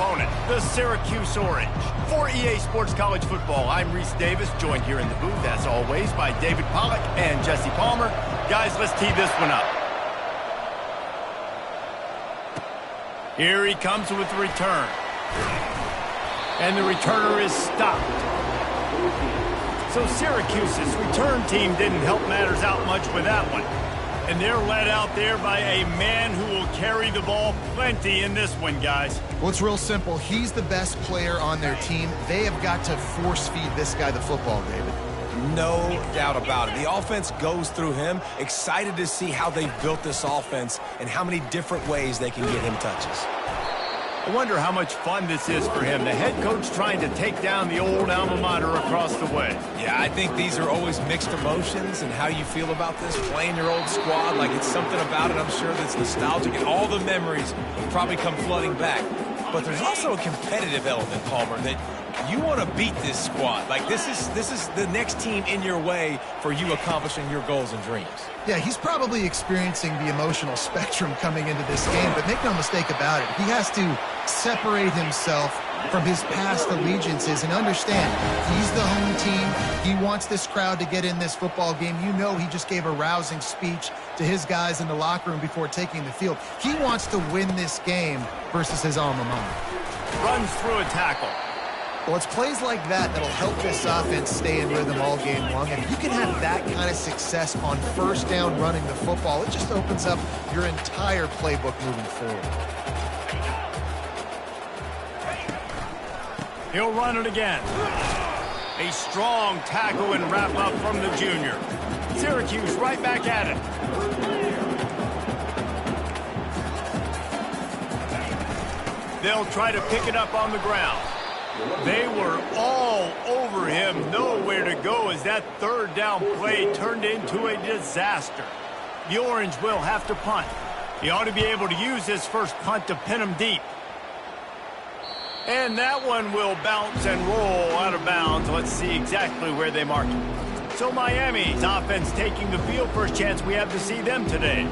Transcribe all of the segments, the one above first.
opponent, the Syracuse Orange. For EA Sports College Football, I'm Reese Davis, joined here in the booth, as always, by David Pollack and Jesse Palmer. Guys, let's tee this one up. Here he comes with the return. And the returner is stopped. So Syracuse's return team didn't help matters out much with that one. And they're led out there by a man who will carry the ball plenty in this one, guys. Well, it's real simple. He's the best player on their team. They have got to force-feed this guy the football, David. No doubt about it. The offense goes through him. Excited to see how they've built this offense and how many different ways they can get him touches. I wonder how much fun this is for him. The head coach trying to take down the old alma mater across the way. Yeah, I think these are always mixed emotions, and how you feel about this, playing your old squad, like it's something about it, I'm sure, that's nostalgic, and all the memories will probably come flooding back. But there's also a competitive element, Palmer, that you want to beat this squad. Like, this is the next team in your way for you accomplishing your goals and dreams. Yeah, he's probably experiencing the emotional spectrum coming into this game, but make no mistake about it. He has to separate himself from his past allegiances and understand he's the home team. He wants this crowd to get in this football game. You know, he just gave a rousing speech to his guys in the locker room before taking the field. He wants to win this game versus his alma mater. Runs through a tackle. Well, it's plays like that that'll help this offense stay in rhythm all game long. And if you can have that kind of success on first down running the football, it just opens up your entire playbook moving forward. He'll run it again. A strong tackle and wrap up from the junior. Syracuse right back at it. They'll try to pick it up on the ground. They were all over him, nowhere to go as that third down play turned into a disaster. The Orange will have to punt. He ought to be able to use his first punt to pin him deep. And that one will bounce and roll out of bounds. Let's see exactly where they mark it. So Miami's offense taking the field. First chance we have to see them today.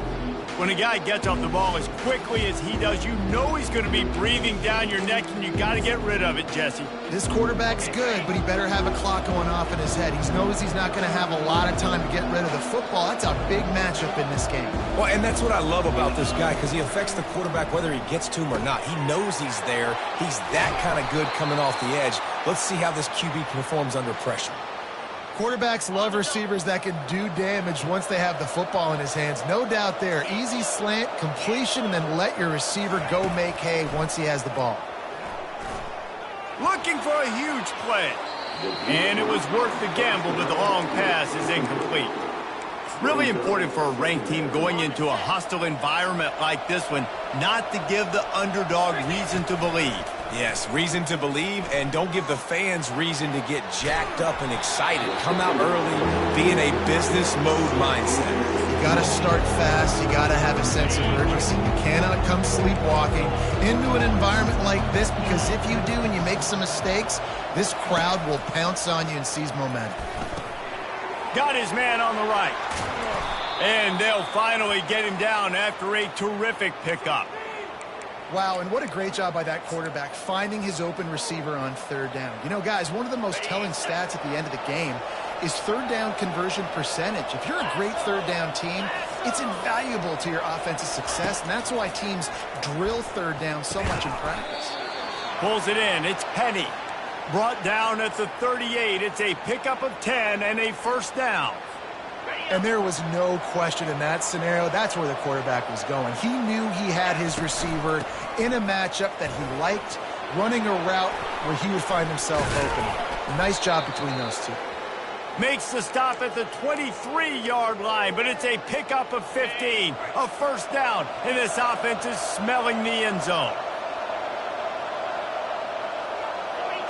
When a guy gets off the ball as quickly as he does, you know he's going to be breathing down your neck, and you got to get rid of it, Jesse. This quarterback's good, but he better have a clock going off in his head. He knows he's not going to have a lot of time to get rid of the football. That's a big matchup in this game. Well, and that's what I love about this guy, because he affects the quarterback whether he gets to him or not. He knows he's there. He's that kind of good coming off the edge. Let's see how this QB performs under pressure. Quarterbacks love receivers that can do damage once they have the football in his hands. No doubt there. Easy slant, completion, and then let your receiver go make hay once he has the ball. Looking for a huge play. And it was worth the gamble, but the long pass is incomplete. Really important for a ranked team going into a hostile environment like this one, not to give the underdog reason to believe. Yes, reason to believe, and don't give the fans reason to get jacked up and excited. Come out early, be in a business mode mindset. You got to start fast. You got to have a sense of urgency. You cannot come sleepwalking into an environment like this, because if you do and you make some mistakes, this crowd will pounce on you and seize momentum. Got his man on the right. And they'll finally get him down after a terrific pickup. Wow, and what a great job by that quarterback, finding his open receiver on third down. You know, guys, one of the most telling stats at the end of the game is third down conversion percentage. If you're a great third down team, it's invaluable to your offensive success, and that's why teams drill third down so much in practice. Pulls it in. It's Penny. Brought down at the 38. It's a pickup of 10 and a first down. And there was no question in that scenario. That's where the quarterback was going. He knew he had his receiver in a matchup that he liked, running a route where he would find himself open. A nice job between those two. Makes the stop at the 23-yard line, but it's a pickup of 15. A first down, and this offense is smelling the end zone.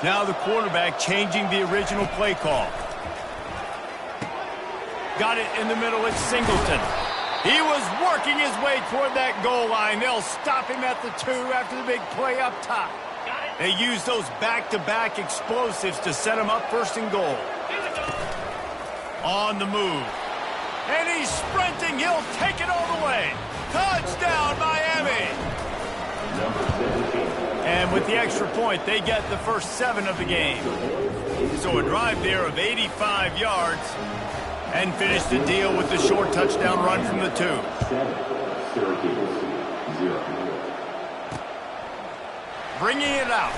Now the quarterback changing the original play call. Got it in the middle. It's Singleton. He was working his way toward that goal line. They'll stop him at the 2 after the big play up top. They use those back-to-back explosives to set him up first and goal. On the move. And he's sprinting. He'll take it all the way. Touchdown, Miami. And with the extra point, they get the first 7 of the game. So a drive there of 85 yards and finish the deal with the short touchdown run from the 2. Syracuse, 0. Bringing it out.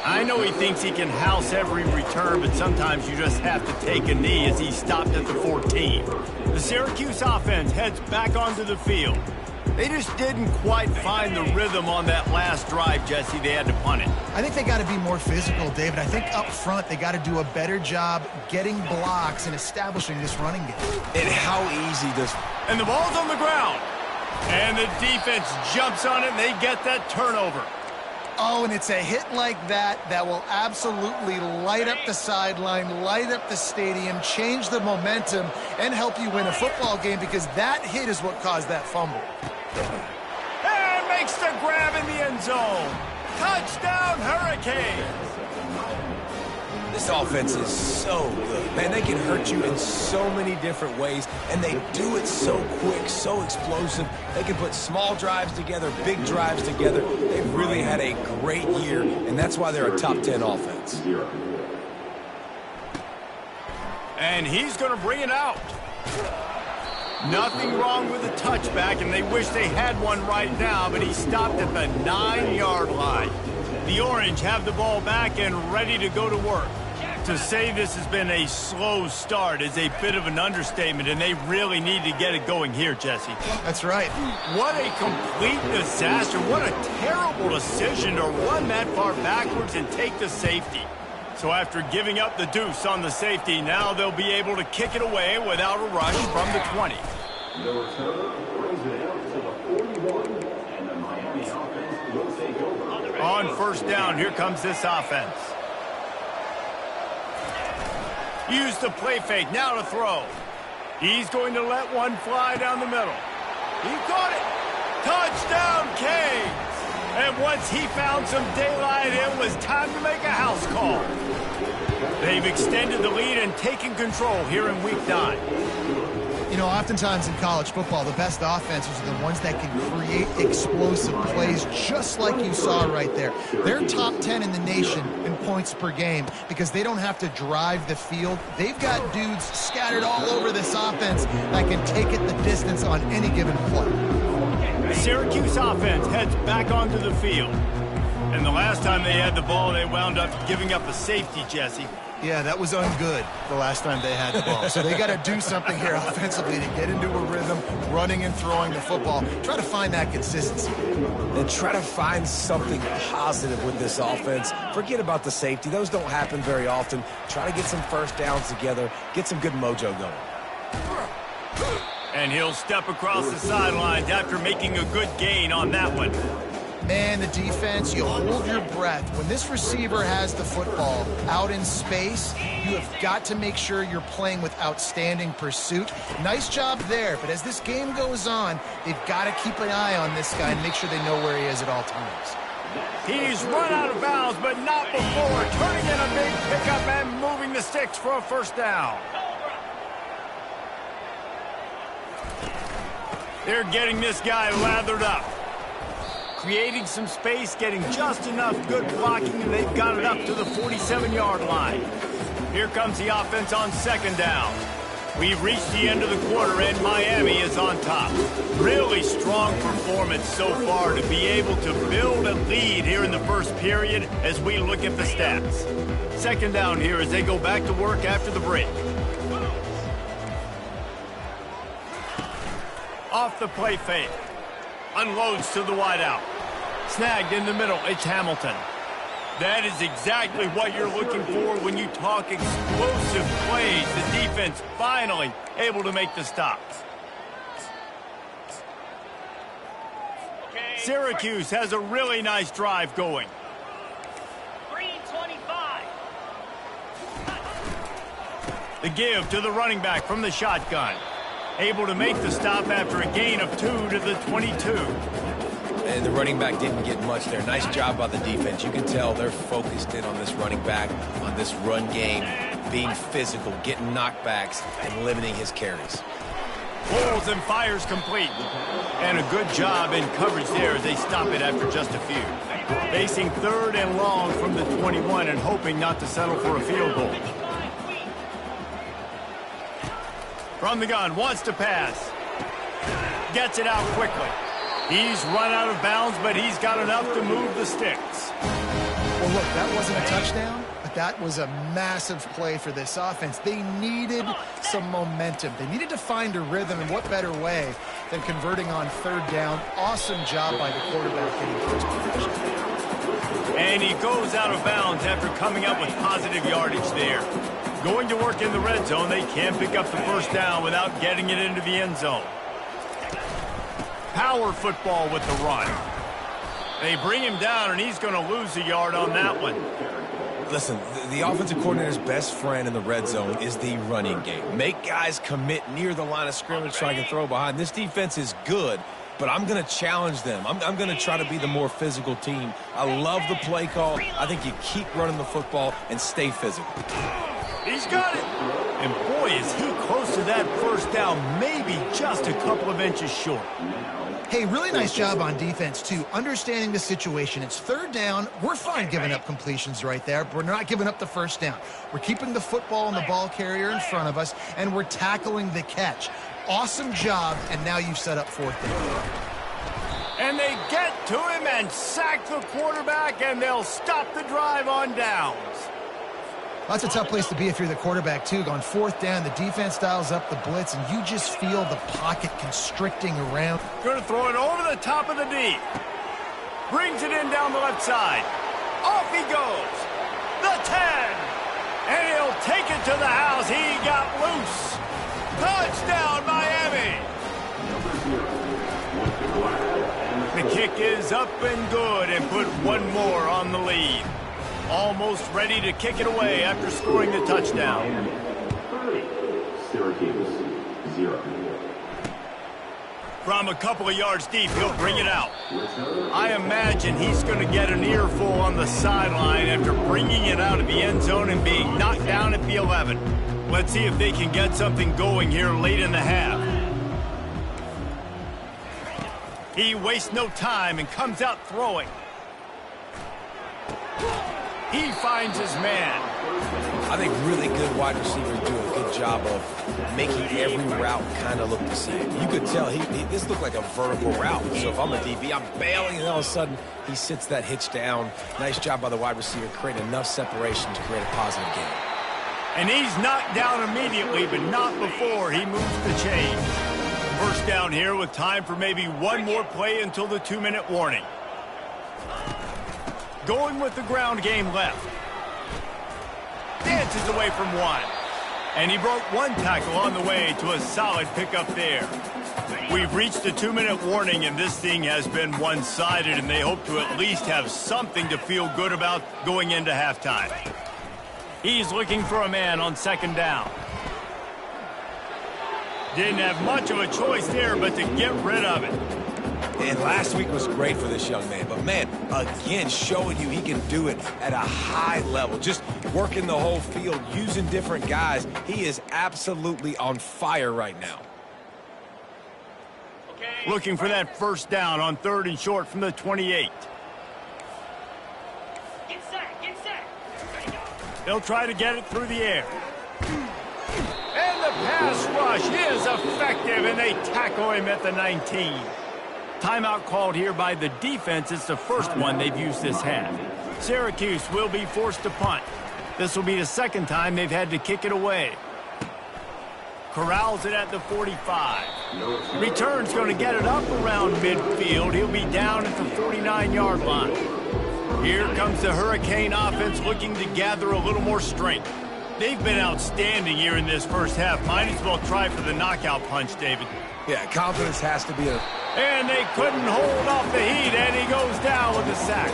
I know he thinks he can house every return, but sometimes you just have to take a knee as he stopped at the 14. The Syracuse offense heads back onto the field. They just didn't quite find the rhythm on that last drive, Jesse. They had to punt it. I think they got to be more physical, David. I think up front they got to do a better job getting blocks and establishing this running game. And how easy does... And the ball's on the ground. And the defense jumps on it, and they get that turnover. Oh, and it's a hit like that that will absolutely light up the sideline, light up the stadium, change the momentum, and help you win a football game because that hit is what caused that fumble. And makes the grab in the end zone. Touchdown, Hurricanes. This offense is so good. Man, they can hurt you in so many different ways, and they do it so quick, so explosive. They can put small drives together, big drives together. They've really had a great year, and that's why they're a top 10 offense. And he's going to bring it out. Nothing wrong with the touchback, and they wish they had one right now, but he stopped at the 9-yard line. The Orange have the ball back and ready to go to work. To say this has been a slow start is a bit of an understatement, and they really need to get it going here, Jesse. That's right. What a complete disaster. What a terrible decision to run that far backwards and take the safety. So after giving up the deuce on the safety, now they'll be able to kick it away without a rush from the 20. The return brings it out to the 41, and the Miami offense will take over. On first down, here comes this offense. Use the play fake, now to throw. He's going to let one fly down the middle. He caught it. Touchdown, Canes. And once he found some daylight, it was time to make a house call. They've extended the lead and taken control here in Week 9. You know, oftentimes in college football, the best offenses are the ones that can create explosive plays just like you saw right there. They're top 10 in the nation in points per game because they don't have to drive the field. They've got dudes scattered all over this offense that can take it the distance on any given play. The Syracuse offense heads back onto the field. And the last time they had the ball, they wound up giving up a safety, Jesse. Yeah, that was ungood the last time they had the ball. So they got to do something here offensively to get into a rhythm, running and throwing the football. Try to find that consistency. And try to find something positive with this offense. Forget about the safety. Those don't happen very often. Try to get some first downs together, get some good mojo going. And he'll step across the sidelines after making a good gain on that one. Man, the defense, you hold your breath. When this receiver has the football out in space, you have got to make sure you're playing with outstanding pursuit. Nice job there, but as this game goes on, they've got to keep an eye on this guy and make sure they know where he is at all times. He's run out of bounds, but not before turning in a big pickup and moving the sticks for a first down. They're getting this guy lathered up. Creating some space, getting just enough good blocking, and they've got it up to the 47-yard line. Here comes the offense on second down. We've reached the end of the quarter, and Miami is on top. Really strong performance so far to be able to build a lead here in the first period as we look at the stats. Second down here as they go back to work after the break. Off the play fake. Unloads to the wideout. Snagged in the middle, it's Hamilton. That is exactly what you're looking for when you talk explosive plays. The defense finally able to make the stops. Syracuse has a really nice drive going. 3:25. The give to the running back from the shotgun. Able to make the stop after a gain of 2 to the 22. And the running back didn't get much there. Nice job by the defense. You can tell they're focused in on this running back, on this run game, being physical, getting knockbacks, and limiting his carries. Pulls and fires complete. And a good job in coverage there as they stop it after just a few. Facing 3rd and long from the 21 and hoping not to settle for a field goal. From the gun, wants to pass. Gets it out quickly. He's run out of bounds, but he's got enough to move the sticks. Well, look, that wasn't a touchdown, but that was a massive play for this offense. They needed some momentum. They needed to find a rhythm, and what better way than converting on 3rd down. Awesome job by the quarterback getting first position. And he goes out of bounds after coming up with positive yardage there. Going to work in the red zone, they can't pick up the first down without getting it into the end zone. Power football with the run. They bring him down, and he's going to lose a yard on that one. Listen, the offensive coordinator's best friend in the red zone is the running game. Make guys commit near the line of scrimmage so I can throw behind. This defense is good, but I'm going to challenge them. I'm going to try to be the more physical team. I love the play call. I think you keep running the football and stay physical. He's got it. And boy, is he close to that first down, maybe just a couple of inches short. Hey, really nice job on defense, too. Understanding the situation. It's 3rd down. We're fine giving up completions right there, but we're not giving up the first down. We're keeping the football and the ball carrier in front of us, and we're tackling the catch. Awesome job, and now you've set up 4th down. And they get to him and sack the quarterback, and they'll stop the drive on downs. That's a tough place to be if you're the quarterback, too. On 4th down, the defense dials up the blitz, and you just feel the pocket constricting around. Going to throw it over the top of the D. Brings it in down the left side. Off he goes. The 10. And he'll take it to the house. He got loose. Touchdown, Miami. The kick is up and good and put one more on the lead. Almost ready to kick it away after scoring the touchdown. Syracuse, 0. From a couple of yards deep, he'll bring it out. I imagine he's going to get an earful on the sideline after bringing it out of the end zone and being knocked down at the 11. Let's see if they can get something going here late in the half. He wastes no time and comes out throwing. He finds his man. I think really good wide receivers do a good job of making every route kind of look the same. You could tell this looked like a vertical route. So if I'm a DB, I'm bailing, and all of a sudden he sits that hitch down. Nice job by the wide receiver, creating enough separation to create a positive game. And he's knocked down immediately, but not before he moves the chain. First down here with time for maybe one more play until the 2-minute warning. Going with the ground game left. Dances away from one. And he broke one tackle on the way to a solid pickup there. We've reached the 2-minute warning, and this thing has been one-sided, and they hope to at least have something to feel good about going into halftime. He's looking for a man on 2nd down. Didn't have much of a choice there but to get rid of it. And last week was great for this young man. But, man, again, showing you he can do it at a high level. Just working the whole field, using different guys. He is absolutely on fire right now. Looking for that first down on 3rd and short from the 28. Get set. They'll try to get it through the air. And the pass rush is effective, and they tackle him at the 19. Timeout called here by the defense. It's the first one they've used this half. Syracuse will be forced to punt. This will be the 2nd time they've had to kick it away. Corrals it at the 45. Return's going to get it up around midfield. He'll be down at the 49-yard line. Here comes the Hurricane offense looking to gather a little more strength. They've been outstanding here in this first half. Might as well try for the knockout punch, David. Yeah, confidence has to be a... And they couldn't hold off the heat, and he goes down with a sack.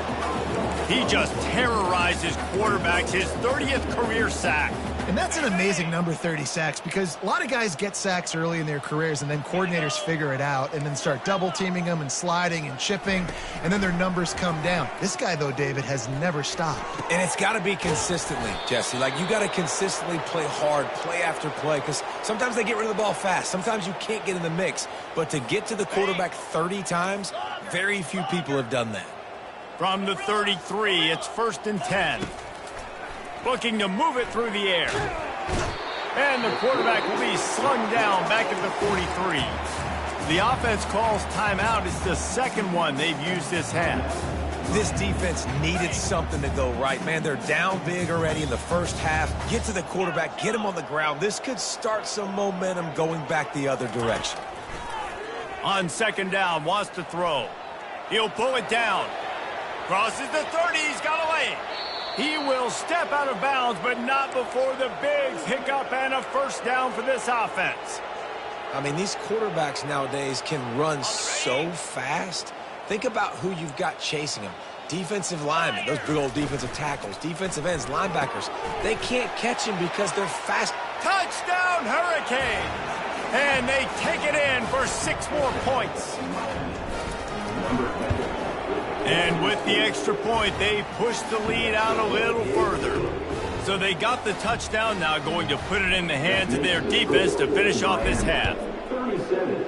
He just terrorized his quarterbacks, his 30th career sack. And that's an amazing number, 30 sacks, because a lot of guys get sacks early in their careers and then coordinators figure it out and then start double-teaming them and sliding and chipping, and then their numbers come down. This guy, though, David, has never stopped. And it's got to be consistently, Jesse. Like, you got to consistently play hard, play after play, because sometimes they get rid of the ball fast. Sometimes you can't get in the mix. But to get to the quarterback 30 times, very few people have done that. From the 33, it's 1st and 10. Looking to move it through the air. And the quarterback will be slung down back at the 43. The offense calls timeout. It's the second one they've used this half. This defense needed something to go right. Man, they're down big already in the first half. Get to the quarterback, get him on the ground. This could start some momentum going back the other direction. On 2nd down, wants to throw. He'll pull it down. Crosses the 30, he's got away. He will step out of bounds, but not before the big pickup and a 1st down for this offense. I mean, these quarterbacks nowadays can run so fast. Think about who you've got chasing them. Defensive linemen, those big old defensive tackles, defensive ends, linebackers. They can't catch him because they're fast. Touchdown, Hurricane! And they take it in for 6 more points. And with the extra point, they push the lead out a little further. So they got the touchdown, now going to put it in the hands of their defense to finish off this half. 37,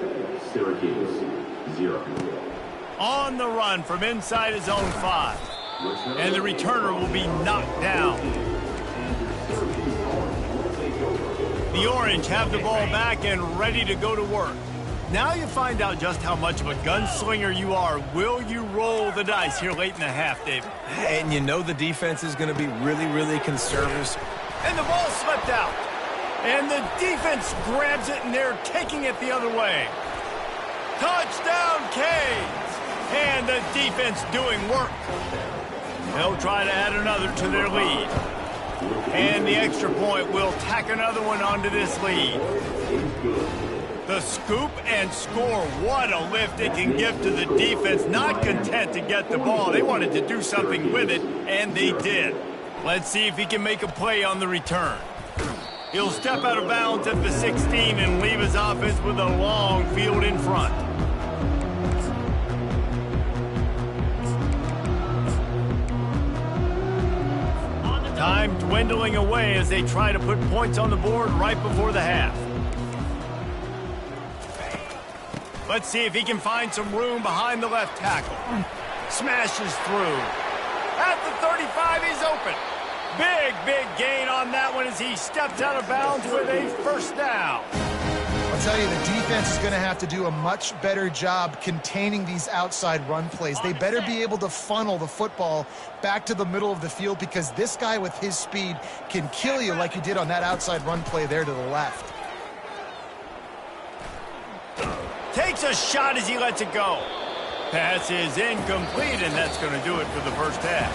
Syracuse, 0. On the run from inside his own 5. And the returner will be knocked down. The Orange have the ball back and ready to go to work. Now you find out just how much of a gunslinger you are. Will you roll the dice here late in the half, David? And you know the defense is going to be really, really conservative. And the ball slipped out. And the defense grabs it, and they're taking it the other way. Touchdown, Canes! And the defense doing work. They'll try to add another to their lead. And the extra point will tack another one onto this lead. The scoop and score. What a lift it can give to the defense. Not content to get the ball. They wanted to do something with it, and they did. Let's see if he can make a play on the return. He'll step out of bounds at the 16 and leave his offense with a long field in front. Time dwindling away as they try to put points on the board right before the half. Let's see if he can find some room behind the left tackle. Smashes through. At the 35, he's open. Big gain on that one as he steps out of bounds with a 1st down. I'll tell you, the defense is going to have to do a much better job containing these outside run plays. They better be able to funnel the football back to the middle of the field, because this guy with his speed can kill you like he did on that outside run play there to the left. Takes a shot as he lets it go. Pass is incomplete, and that's going to do it for the first half.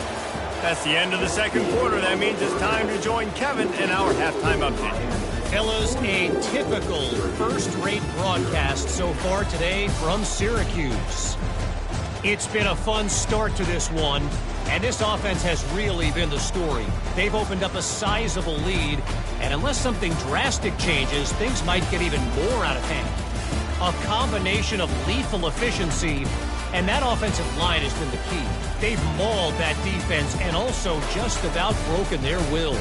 That's the end of the second quarter. That means it's time to join Kevin in our halftime update. Fellas, a typical first-rate broadcast so far today from Syracuse. It's been a fun start to this one, and this offense has really been the story. They've opened up a sizable lead, and unless something drastic changes, things might get even more out of hand. A combination of lethal efficiency, and that offensive line has been the key. They've mauled that defense and also just about broken their will.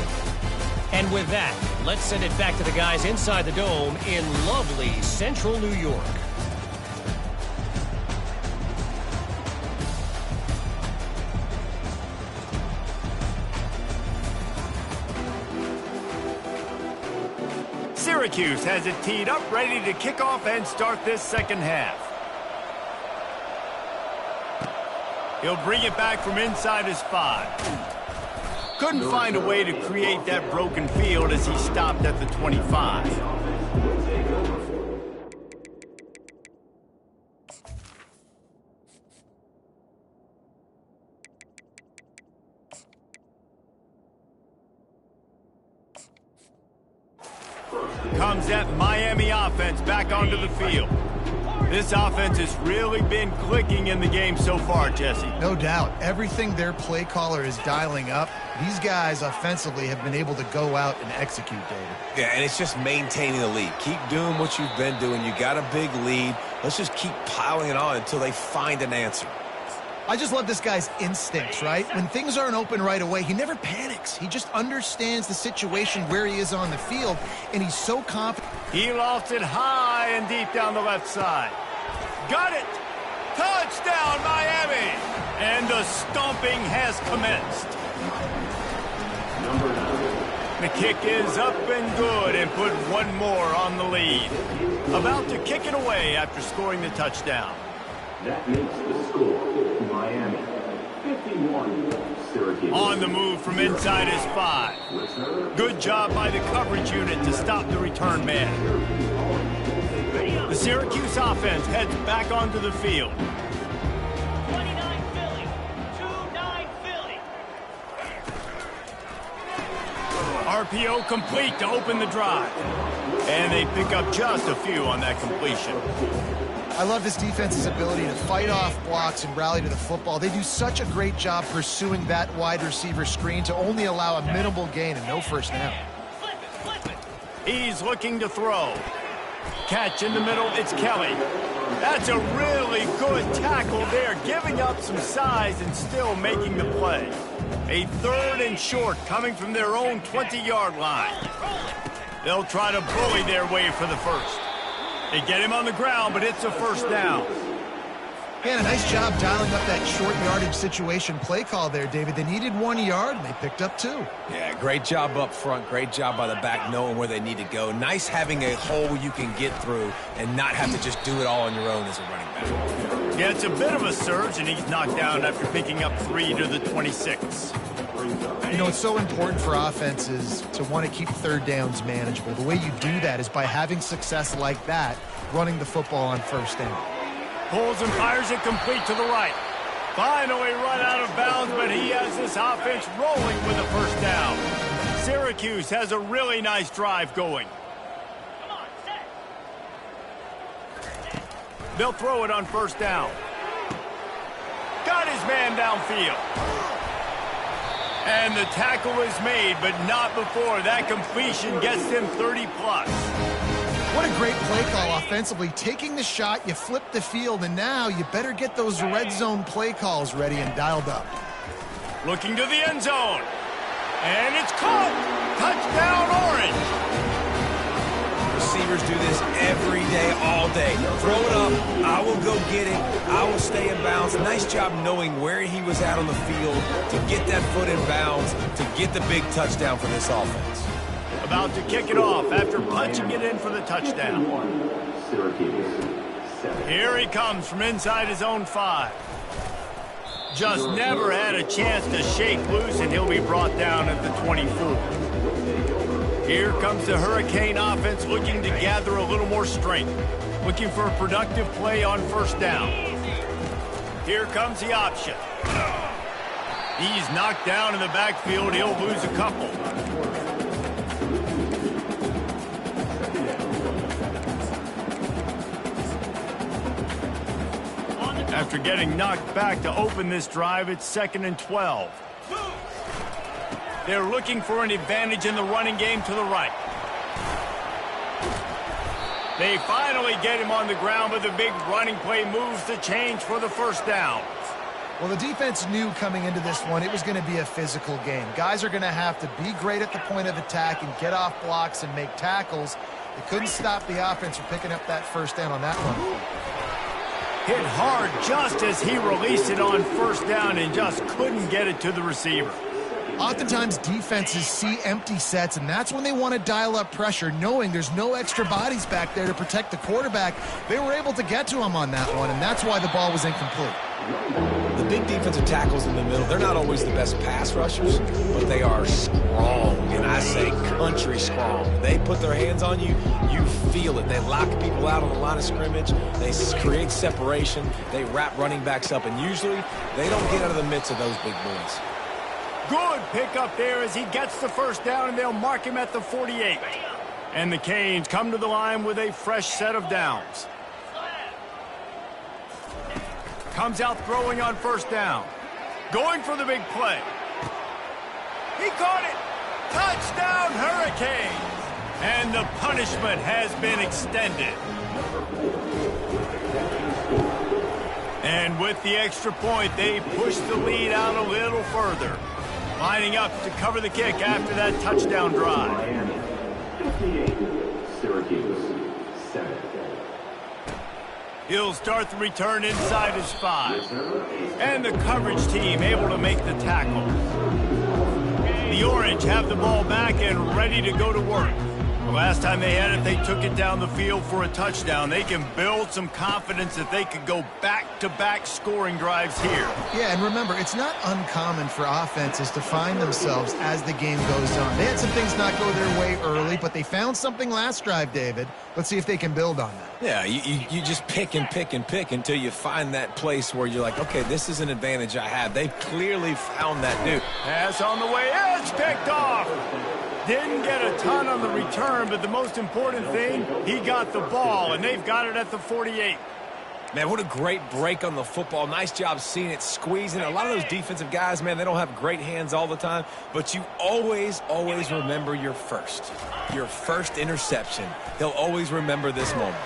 And with that, let's send it back to the guys inside the dome in lovely central New York. Syracuse has it teed up, ready to kick off and start this second half. He'll bring it back from inside his 5. Couldn't find a way to create that broken field as he stopped at the 25. Comes that Miami offense back onto the field. This offense has really been clicking in the game so far, Jesse. No doubt. Everything their play caller is dialing up, these guys offensively have been able to go out and execute, David. Yeah, and it's just maintaining the lead. Keep doing what you've been doing. You got a big lead. Let's just keep piling it on until they find an answer. I just love this guy's instincts, right? When things aren't open right away, he never panics. He just understands the situation where he is on the field, and he's so confident. He lofts it high and deep down the left side. Got it! Touchdown, Miami! And the stomping has commenced. The kick is up and good and put one more on the lead. About to kick it away after scoring the touchdown. That makes the score Miami 51, Syracuse. On the move from inside his 5. Good job by the coverage unit to stop the return man. The Syracuse offense heads back onto the field. 29 Philly. 2-9 Philly. RPO complete to open the drive. And they pick up just a few on that completion. I love this defense's ability to fight off blocks and rally to the football. They do such a great job pursuing that wide receiver screen to only allow a minimal gain and no first down. Flip it. He's looking to throw. Catch in the middle, it's Kelly. That's a really good tackle there, giving up some size and still making the play. A 3rd and short coming from their own 20-yard line. They'll try to bully their way for the first. They get him on the ground, but it's a first down. Man, a nice job dialing up that short yardage situation play call there, David. They needed 1 yard, and they picked up 2. Yeah, great job up front. Great job by the back knowing where they need to go. Nice having a hole you can get through and not have to just do it all on your own as a running back. Yeah, it's a bit of a surge, and he's knocked down after picking up 3 to the 26. You know, it's so important for offenses to want to keep third downs manageable. The way you do that is by having success like that, running the football on first down. Pulls and fires it complete to the right. Finally run out of bounds, but he has this offense rolling with a first down. Syracuse has a really nice drive going. Come on, set. They'll throw it on first down. Got his man downfield. And the tackle is made, but not before that completion gets them 30-plus. What a great play call offensively. Taking the shot, you flip the field, and now you better get those red zone play calls ready and dialed up. Looking to the end zone. And it's caught. Touchdown, Orange. Receivers do this every day, all day. Throw it up. I will go get it. I will stay in bounds. Nice job knowing where he was at on the field to get that foot in bounds, to get the big touchdown for this offense. About to kick it off after punching it in for the touchdown. Here he comes from inside his own 5. Just never had a chance to shake loose, and he'll be brought down at the 24. Here comes the Hurricane offense looking to gather a little more strength. Looking for a productive play on first down. Here comes the option. He's knocked down in the backfield. He'll lose a couple. After getting knocked back to open this drive, it's 2nd and 12. They're looking for an advantage in the running game to the right. They finally get him on the ground, but the big running play moves the change for the first down. Well, the defense knew coming into this one it was going to be a physical game. Guys are going to have to be great at the point of attack and get off blocks and make tackles. They couldn't stop the offense from picking up that first down on that one. Hit hard just as he released it on first down and just couldn't get it to the receiver. Oftentimes, defenses see empty sets, and that's when they want to dial up pressure, knowing there's no extra bodies back there to protect the quarterback. They were able to get to him on that one, and that's why the ball was incomplete. The big defensive tackles in the middle, they're not always the best pass rushers, but they are strong, and I say country strong. They put their hands on you, you feel it. They lock people out on the line of scrimmage. They create separation. They wrap running backs up, and usually they don't get out of the midst of those big boys. Good pickup there as he gets the first down, and they'll mark him at the 48. And the Canes come to the line with a fresh set of downs. comes out throwing on first down. Going for the big play. He caught it. Touchdown, Hurricanes. And the punishment has been extended. And with the extra point, they push the lead out a little further. Lining up to cover the kick after that touchdown drive. Miami, 58. Syracuse, 7. He'll start the return inside his 5. And the coverage team able to make the tackle. The Orange have the ball back and ready to go to work. The last time they had it, they took it down the field for a touchdown. They can build some confidence that they could go back-to-back scoring drives here. Yeah, and remember, it's not uncommon for offenses to find themselves as the game goes on. They had some things not go their way early, but they found something last drive, David. Let's see if they can build on that. Yeah, you just pick and pick and pick until you find that place where you're like, okay, this is an advantage I have. They've clearly found that dude. Pass on the way, it's picked off. Didn't get a ton on the return, but the most important thing, he got the ball, and they've got it at the 48. Man, what a great break on the football. Nice job seeing it, squeezing. A lot of those defensive guys, man, they don't have great hands all the time, but you always remember your first interception. He'll always remember this moment.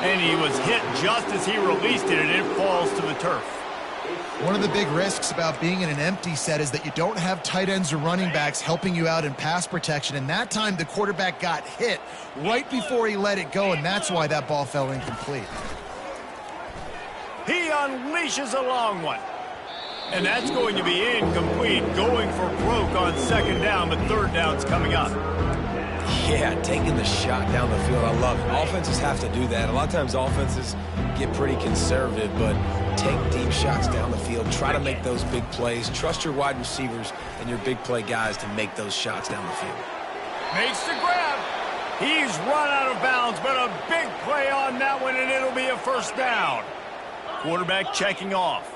And he was hit just as he released it, and it falls to the turf. One of the big risks about being in an empty set is that you don't have tight ends or running backs helping you out in pass protection. And that time, the quarterback got hit right before he let it go, and that's why that ball fell incomplete. He unleashes a long one. And that's going to be incomplete, going for broke on second down, but third down's coming up. Yeah, taking the shot down the field, I love it. Offenses have to do that. A lot of times offenses get pretty conservative, but take deep shots down the field. Try to make those big plays. Trust your wide receivers and your big play guys to make those shots down the field. Makes the grab. He's run out of bounds, but a big play on that one, and it'll be a first down. Quarterback checking off.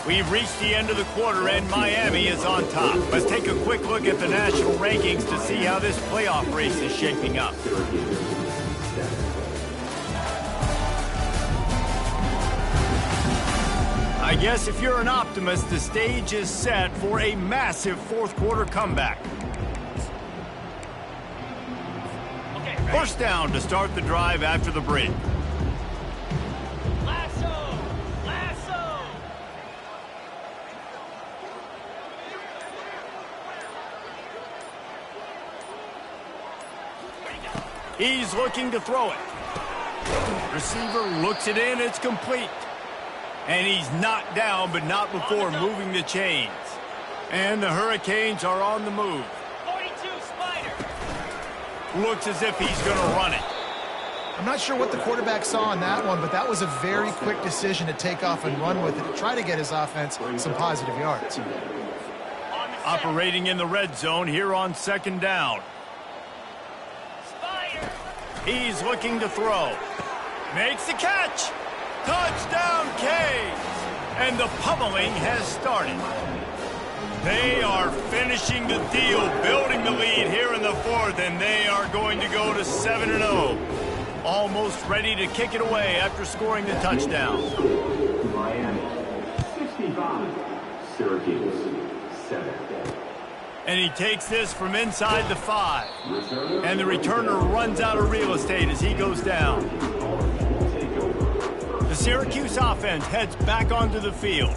We've reached the end of the quarter, and Miami is on top. Let's take a quick look at the national rankings to see how this playoff race is shaping up. I guess if you're an optimist, the stage is set for a massive fourth-quarter comeback. First down to start the drive after the break. He's looking to throw it. Receiver looks it in, it's complete. And he's knocked down, but not before moving the chains. And the Hurricanes are on the move. 42 Spider. Looks as if he's going to run it. I'm not sure what the quarterback saw on that one, but that was a very quick decision to take off and run with it to try to get his offense some positive yards. Operating in the red zone here on second down. He's looking to throw. Makes the catch. Touchdown, Canes. And the pummeling has started. They are finishing the deal, building the lead here in the fourth, and they are going to go to 7-0. Almost ready to kick it away after scoring the touchdown. Miami, 65. Syracuse, 7. And he takes this from inside the 5. And the returner runs out of real estate as he goes down. The Syracuse offense heads back onto the field.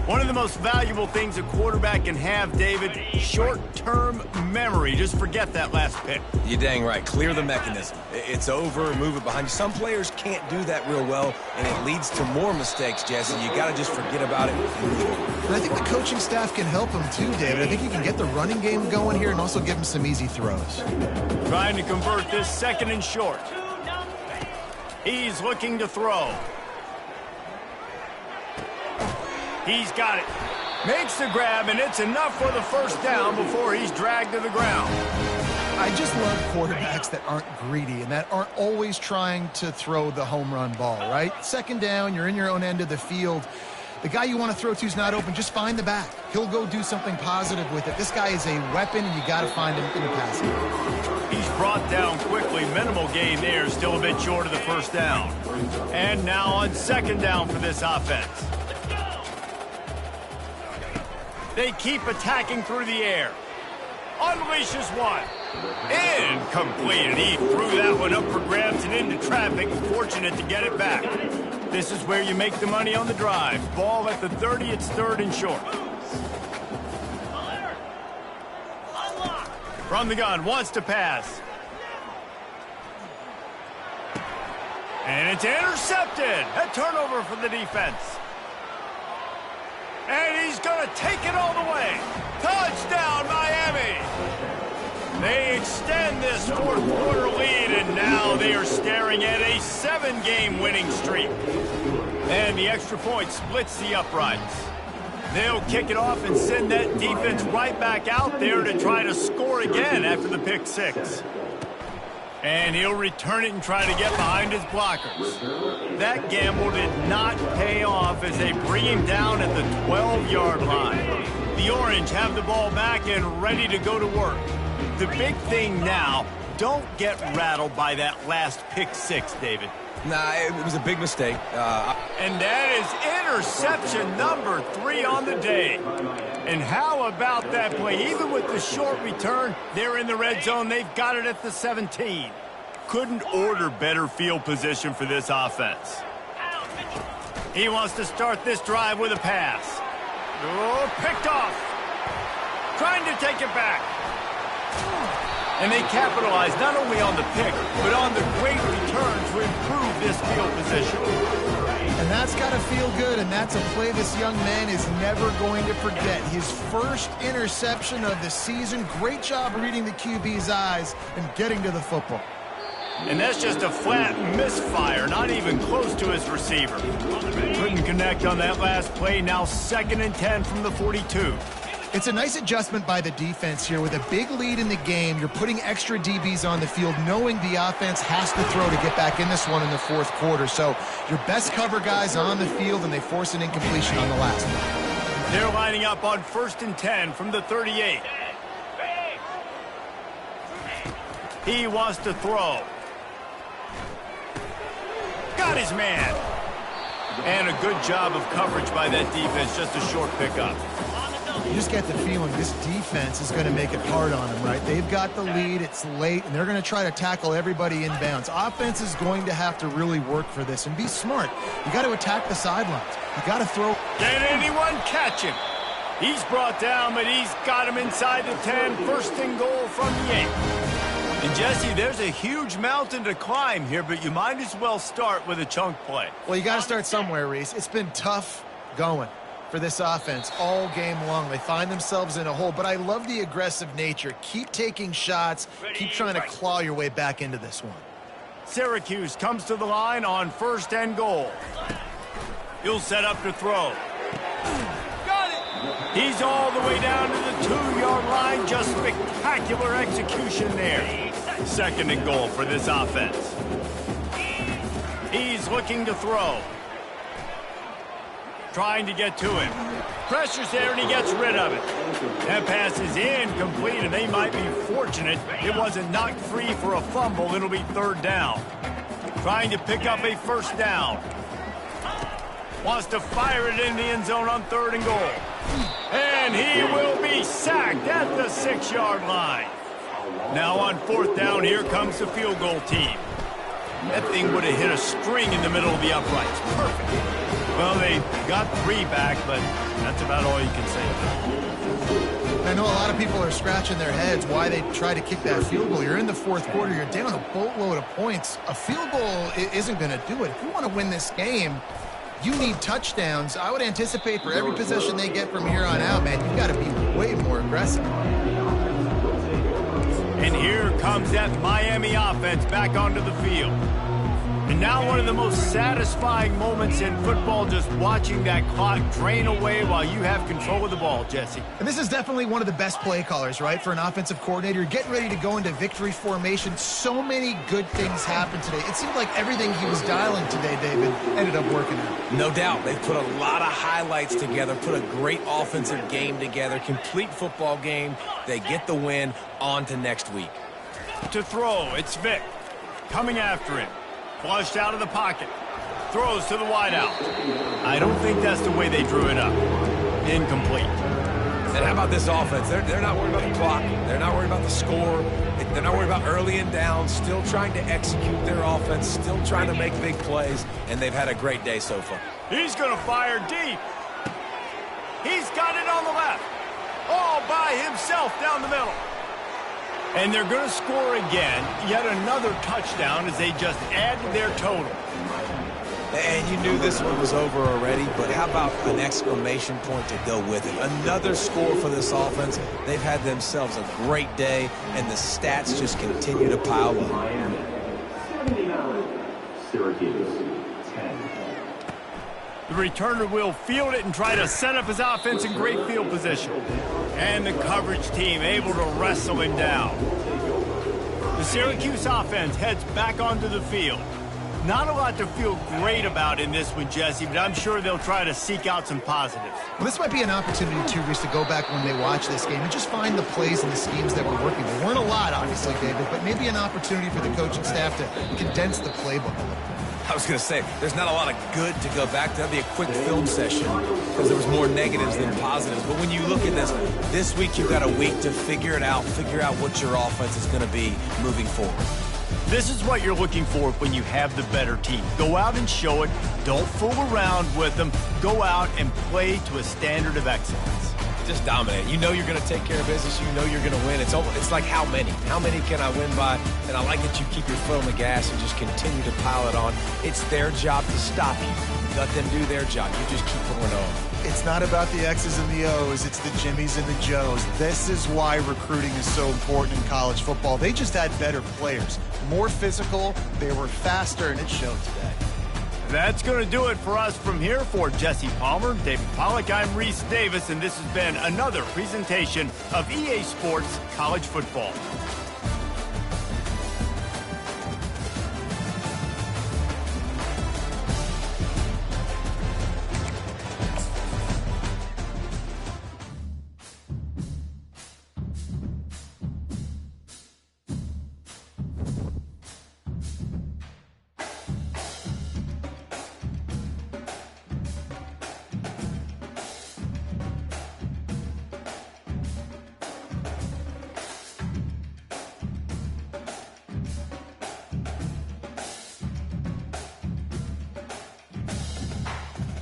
One of the most valuable things a quarterback can have, David, short-term memory. Just forget that last pick. You're dang right. Clear the mechanism. It's over, move it behind you. Some players can't do that real well, and it leads to more mistakes, Jesse. You got to just forget about it. And I think the coaching staff can help him too, David. I think he can get the running game going here and also give him some easy throws. Trying to convert this second and short. He's looking to throw. He's got it. Makes the grab, and it's enough for the first down before he's dragged to the ground. I just love quarterbacks that aren't greedy and that aren't always trying to throw the home run ball, right? Second down, you're in your own end of the field. The guy you want to throw to is not open. Just find the back. He'll go do something positive with it. This guy is a weapon, and you got to find him in the passing. He's brought down quickly. Minimal gain there, still a bit short of the first down. And now on second down for this offense. They keep attacking through the air. Unleashes one. Incomplete, and he threw that one up for grabs and into traffic. Fortunate to get it back. This is where you make the money on the drive. Ball at the 30, it's third and short. From the gun, wants to pass. And it's intercepted. A turnover for the defense. And he's going to take it all the way. Touchdown, Miami. They extend this fourth quarter lead, and now they are staring at a 7-game winning streak. And the extra point splits the uprights. They'll kick it off and send that defense right back out there to try to score again after the pick six. And he'll return it and try to get behind his blockers. That gamble did not pay off as they bring him down at the 12-yard line. The Orange have the ball back and ready to go to work. The big thing now, don't get rattled by that last pick six, David. Nah, it was a big mistake. And that is interception number 3 on the day. And how about that play? Even with the short return, they're in the red zone. They've got it at the 17. Couldn't order better field position for this offense. He wants to start this drive with a pass. Oh, picked off. Trying to take it back. And they capitalize not only on the pick, but on the great return to improve this field position. And that's got to feel good, and that's a play this young man is never going to forget. His first interception of the season. Great job reading the QB's eyes and getting to the football. And that's just a flat misfire, not even close to his receiver. Couldn't connect on that last play. Now 2nd and 10 from the 42. It's a nice adjustment by the defense here. With a big lead in the game, you're putting extra DBs on the field, knowing the offense has to throw to get back in this one in the fourth quarter. So your best cover guys on the field, and they force an incompletion on the last one. They're lining up on 1st and 10 from the 38. He wants to throw. Got his man. And a good job of coverage by that defense, just a short pickup. You just get the feeling this defense is going to make it hard on them, right? They've got the lead, it's late, and they're going to try to tackle everybody inbounds. Offense is going to have to really work for this and be smart. You got to attack the sidelines. You got to throw. Can anyone catch him? He's brought down, but he's got him inside the 10. 1st and goal from the 8. And Jesse, there's a huge mountain to climb here, but you might as well start with a chunk play. Well, you got to start somewhere, Reese. It's been tough going for this offense all game long. They find themselves in a hole, but I love the aggressive nature. Keep taking shots. Keep trying to claw your way back into this one. Syracuse comes to the line on 1st and goal. He'll set up to throw. Got it! He's all the way down to the 2-yard line. Just spectacular execution there. 2nd and goal for this offense. He's looking to throw. Trying to get to him. Pressure's there, and he gets rid of it. That pass is incomplete, and they might be fortunate it wasn't knocked free for a fumble. It'll be 3rd down. Trying to pick up a 1st down. Wants to fire it in the end zone on 3rd and goal. And he will be sacked at the 6-yard line. Now on 4th down, here comes the field goal team. That thing would have hit a string in the middle of the uprights. Perfect. Well, they got 3 back, but that's about all you can say about it. I know a lot of people are scratching their heads why they try to kick that field goal. You're in the 4th quarter. You're down a boatload of points. A field goal isn't going to do it. If you want to win this game, you need touchdowns. I would anticipate for every possession they get from here on out, man, you've got to be way more aggressive. And here comes that Miami offense back onto the field. And now one of the most satisfying moments in football, just watching that clock drain away while you have control of the ball, Jesse. And this is definitely one of the best play callers, right, for an offensive coordinator. You're getting ready to go into victory formation. So many good things happened today. It seemed like everything he was dialing today, David, ended up working out. No doubt. They've put a lot of highlights together, put a great offensive game together, complete football game. They get the win. On to next week. To throw, it's Vic. Coming after him. Flushed out of the pocket. Throws to the wideout. I don't think that's the way they drew it up. Incomplete. And how about this offense? They're not worried about the clock. They're not worried about the score. They're not worried about early and down. Still trying to execute their offense. Still trying to make big plays. And they've had a great day so far. He's going to fire deep. He's got it on the left. All by himself down the middle. And they're going to score again. Yet another touchdown as they just added their total. And you knew this one was over already, but how about an exclamation point to go with it? Another score for this offense. They've had themselves a great day, and the stats just continue to pile up. Miami, 79. Syracuse, 10. The returner will field it and try to set up his offense in great field position. And the coverage team able to wrestle him down. The Syracuse offense heads back onto the field. Not a lot to feel great about in this one, Jesse, but I'm sure they'll try to seek out some positives. Well, this might be an opportunity, too, Reese, to go back when they watch this game and just find the plays and the schemes that were working. There weren't a lot, obviously, David, but maybe an opportunity for the coaching staff to condense the playbook a little bit. I was going to say, there's not a lot of good to go back to. That'd be a quick film session because there was more negatives than positives. But when you look at this week you've got a week to figure it out, figure out what your offense is going to be moving forward. This is what you're looking for when you have the better team. Go out and show it. Don't fool around with them. Go out and play to a standard of excellence. Just dominate. You know you're going to take care of business. You know you're going to win. It's like how many? How many can I win by? And I like that you keep your foot on the gas and just continue to pile it on. It's their job to stop you. Let them do their job. You just keep going on. It's not about the X's and the O's. It's the Jimmies and the Joes. This is why recruiting is so important in college football. They just had better players, more physical, they were faster, and it showed today. That's going to do it for us from here. For Jesse Palmer, David Pollack, I'm Reese Davis, and this has been another presentation of EA Sports College Football.